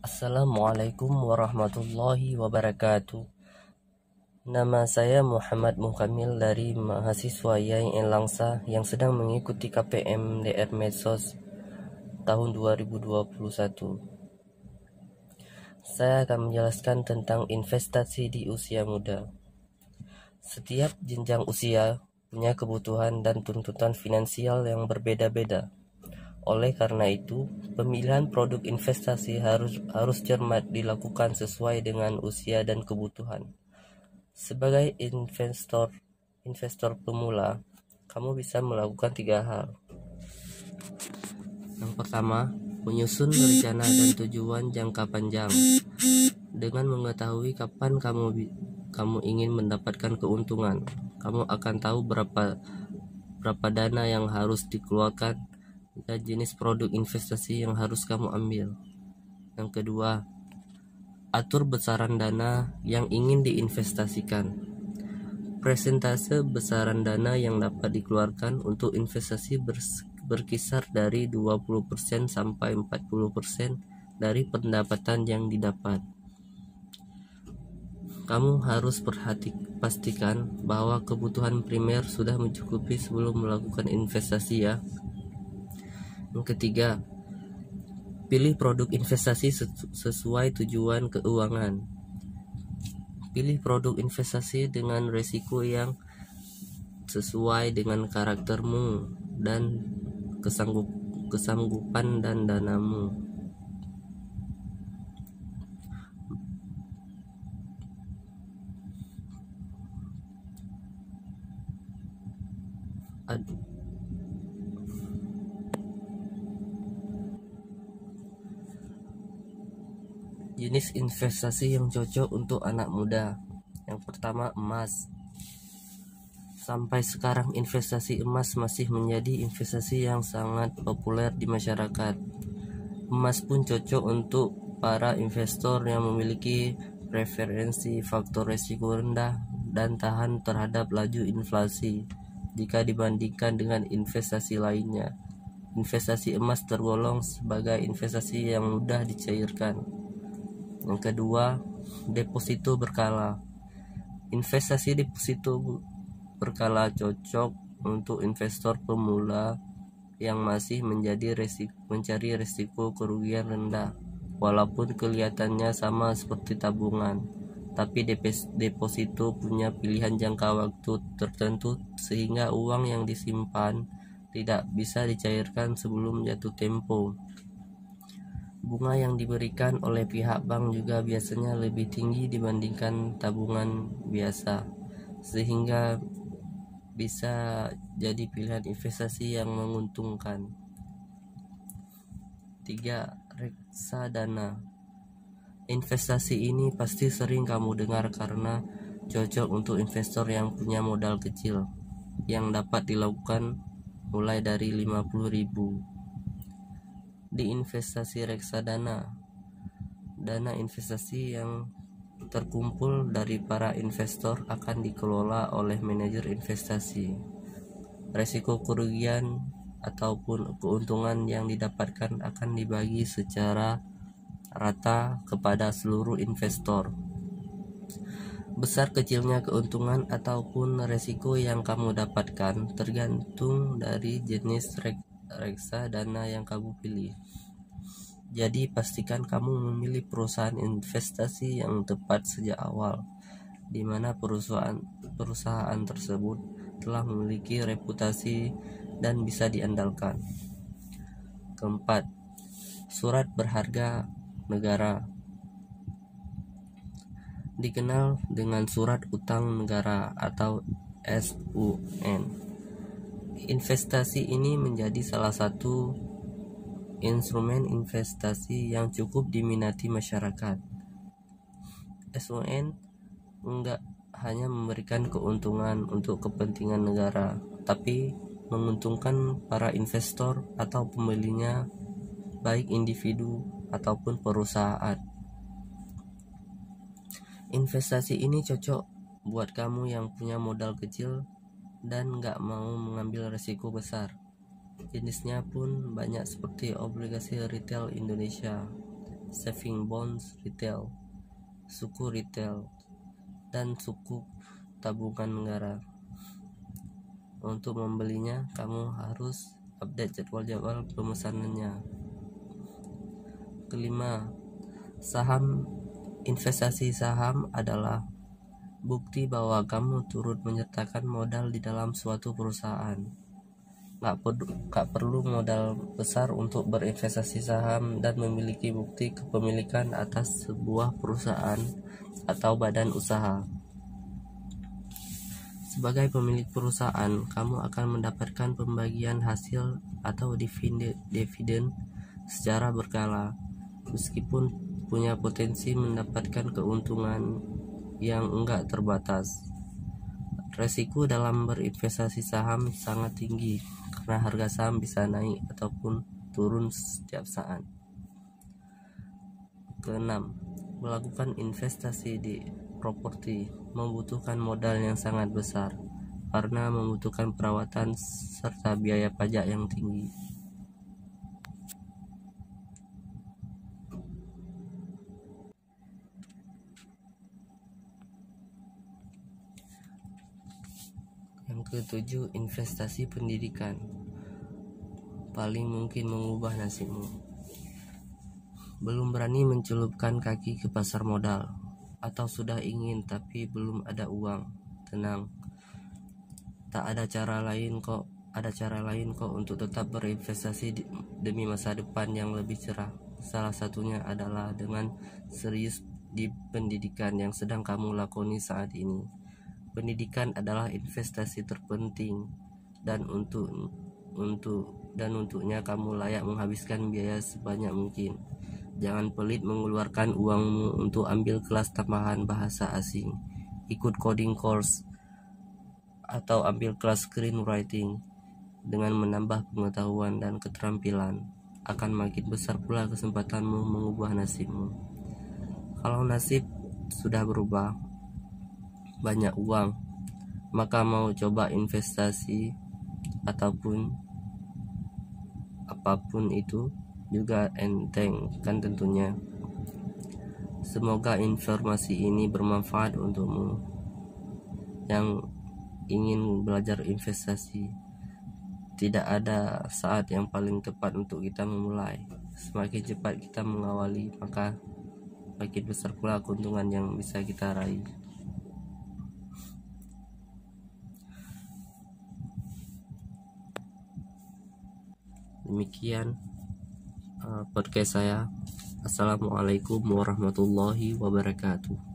Assalamualaikum warahmatullahi wabarakatuh. Nama saya Muhammad Mukamil dari mahasiswa YAIN Langsa yang sedang mengikuti KPM DR Medsos tahun 2021. Saya akan menjelaskan tentang investasi di usia muda. Setiap jenjang usia punya kebutuhan dan tuntutan finansial yang berbeda-beda. Oleh karena itu, pemilihan produk investasi harus cermat dilakukan sesuai dengan usia dan kebutuhan. Sebagai investor pemula, kamu bisa melakukan 3 hal. Yang pertama, menyusun rencana dan tujuan jangka panjang. Dengan mengetahui kapan kamu ingin mendapatkan keuntungan, kamu akan tahu berapa dana yang harus dikeluarkan dan jenis produk investasi yang harus kamu ambil. Yang kedua, atur besaran dana yang ingin diinvestasikan. Presentase besaran dana yang dapat dikeluarkan untuk investasi berkisar dari 20% sampai 40% dari pendapatan yang didapat. Kamu harus pastikan bahwa kebutuhan primer sudah mencukupi sebelum melakukan investasi ya. Yang ketiga, pilih produk investasi sesuai tujuan keuangan. Pilih produk investasi dengan risiko yang sesuai dengan karaktermu dan kesanggupan dan danamu. Jenis investasi yang cocok untuk anak muda. Yang pertama, emas. Sampai sekarang investasi emas masih menjadi investasi yang sangat populer di masyarakat. Emas pun cocok untuk para investor yang memiliki preferensi faktor risiko rendah dan tahan terhadap laju inflasi jika dibandingkan dengan investasi lainnya. Investasi emas tergolong sebagai investasi yang mudah dicairkan. Yang kedua, deposito berkala. Investasi deposito berkala cocok untuk investor pemula yang masih mencari risiko kerugian rendah. Walaupun kelihatannya sama seperti tabungan, tapi deposito punya pilihan jangka waktu tertentu sehingga uang yang disimpan tidak bisa dicairkan sebelum jatuh tempo. Bunga yang diberikan oleh pihak bank juga biasanya lebih tinggi dibandingkan tabungan biasa, sehingga bisa jadi pilihan investasi yang menguntungkan. 3. Reksadana. Investasi ini pasti sering kamu dengar karena cocok untuk investor yang punya modal kecil yang dapat dilakukan mulai dari 50.000. Di investasi reksadana, dana investasi yang terkumpul dari para investor akan dikelola oleh manajer investasi. Risiko kerugian ataupun keuntungan yang didapatkan akan dibagi secara rata kepada seluruh investor. Besar kecilnya keuntungan ataupun risiko yang kamu dapatkan tergantung dari jenis reksadana yang kamu pilih. Jadi pastikan kamu memilih perusahaan investasi yang tepat sejak awal, di mana perusahaan tersebut telah memiliki reputasi dan bisa diandalkan. Keempat, surat berharga negara. Dikenal dengan surat utang negara atau SUN. Investasi ini menjadi salah satu instrumen investasi yang cukup diminati masyarakat. SUN enggak hanya memberikan keuntungan untuk kepentingan negara, tapi menguntungkan para investor atau pembelinya, baik individu ataupun perusahaan. Investasi ini cocok buat kamu yang punya modal kecil dan nggak mau mengambil risiko besar. Jenisnya pun banyak seperti obligasi retail Indonesia, saving bonds retail, suku retail, dan suku tabungan negara. Untuk membelinya, kamu harus update jadwal-jadwal pemesanannya. Kelima, saham. Investasi saham adalah bukti bahwa kamu turut menyertakan modal di dalam suatu perusahaan. Gak perlu modal besar untuk berinvestasi saham dan memiliki bukti kepemilikan atas sebuah perusahaan atau badan usaha. Sebagai pemilik perusahaan, kamu akan mendapatkan pembagian hasil atau dividen secara berkala, meskipun punya potensi mendapatkan keuntungan yang enggak terbatas. Resiko dalam berinvestasi saham sangat tinggi karena harga saham bisa naik ataupun turun setiap saat. Keenam, melakukan investasi di properti membutuhkan modal yang sangat besar karena membutuhkan perawatan serta biaya pajak yang tinggi. Yang ketujuh, investasi pendidikan paling mungkin mengubah nasibmu. Belum berani mencelupkan kaki ke pasar modal, atau sudah ingin tapi belum ada uang? Tenang, tak ada cara lain kok. Ada cara lain kok untuk tetap berinvestasi demi masa depan yang lebih cerah. Salah satunya adalah dengan serius di pendidikan yang sedang kamu lakoni saat ini. Pendidikan adalah investasi terpenting dan untuknya kamu layak menghabiskan biaya sebanyak mungkin. Jangan pelit mengeluarkan uangmu untuk ambil kelas tambahan bahasa asing, ikut coding course, atau ambil kelas screenwriting. Dengan menambah pengetahuan dan keterampilan, akan makin besar pula kesempatanmu mengubah nasibmu. Kalau nasib sudah berubah, banyak uang, maka mau coba investasi ataupun apapun itu juga enteng kan tentunya. Semoga informasi ini bermanfaat untukmu yang ingin belajar investasi. Tidak ada saat yang paling tepat untuk kita memulai. Semakin cepat kita mengawali, maka makin besar pula keuntungan yang bisa kita raih. Demikian podcast saya. Assalamualaikum warahmatullahi wabarakatuh.